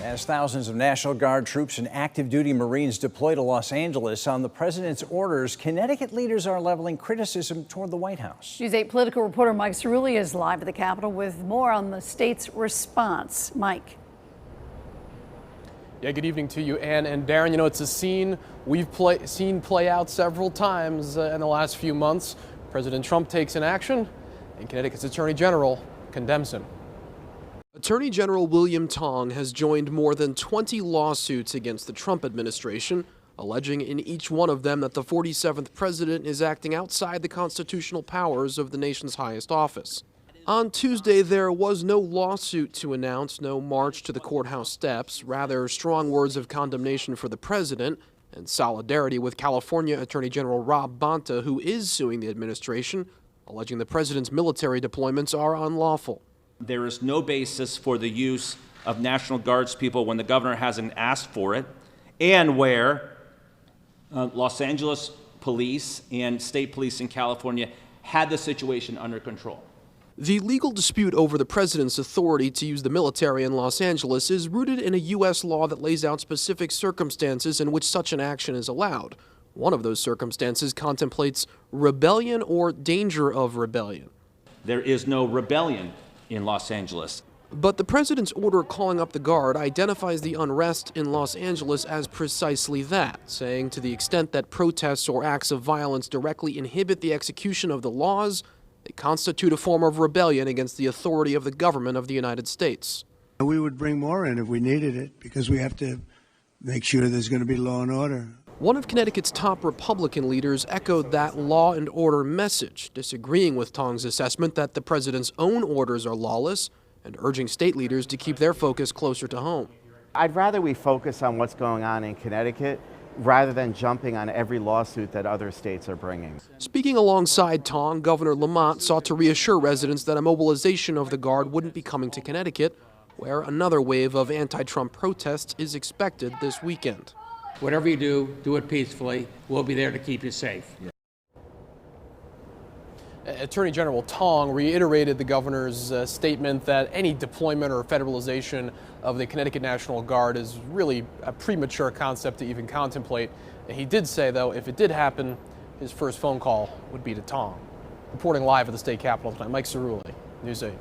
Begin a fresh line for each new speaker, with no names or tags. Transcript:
As thousands of National Guard troops and active duty Marines deploy to Los Angeles on the president's orders, Connecticut leaders are leveling criticism toward the White House.
News 8 political reporter Mike Cerulli is live at the Capitol with more on the state's response. Mike.
Yeah, good evening to you, Ann and Darren. You know, it's a scene we've seen play out several times in the last few months. President Trump takes an action, and Connecticut's Attorney General condemns him. Attorney General William Tong has joined more than 20 lawsuits against the Trump administration, alleging in each one of them that the 47th president is acting outside the constitutional powers of the nation's highest office. On Tuesday, there was no lawsuit to announce, no march to the courthouse steps, rather strong words of condemnation for the president and solidarity with California Attorney General Rob Bonta, who is suing the administration, alleging the president's military deployments are unlawful.
There is no basis for the use of National Guards people when the governor hasn't asked for it, and where Los Angeles police and state police in California had the situation under control.
The legal dispute over the president's authority to use the military in Los Angeles is rooted in a U.S. law that lays out specific circumstances in which such an action is allowed. One of those circumstances contemplates rebellion or danger of rebellion.
There is no rebellion in Los Angeles.
But the president's order calling up the Guard identifies the unrest in Los Angeles as precisely that, saying to the extent that protests or acts of violence directly inhibit the execution of the laws, they constitute a form of rebellion against the authority of the government of the United States.
We would bring more in if we needed it, because we have to make sure there's going to be law and order.
One of Connecticut's top Republican leaders echoed that law and order message, disagreeing with Tong's assessment that the president's own orders are lawless and urging state leaders to keep their focus closer to home.
I'd rather we focus on what's going on in Connecticut rather than jumping on every lawsuit that other states are bringing.
Speaking alongside Tong, Governor Lamont sought to reassure residents that a mobilization of the Guard wouldn't be coming to Connecticut, where another wave of anti-Trump protests is expected this weekend.
Whatever you do it peacefully. We'll be there to keep you safe.
Attorney General Tong reiterated the governor's statement that any deployment or federalization of the Connecticut National Guard is really a premature concept to even contemplate. And he did say, though, if it did happen, his first phone call would be to Tong. Reporting live at the state capitol tonight, Mike Cerulli, News 8.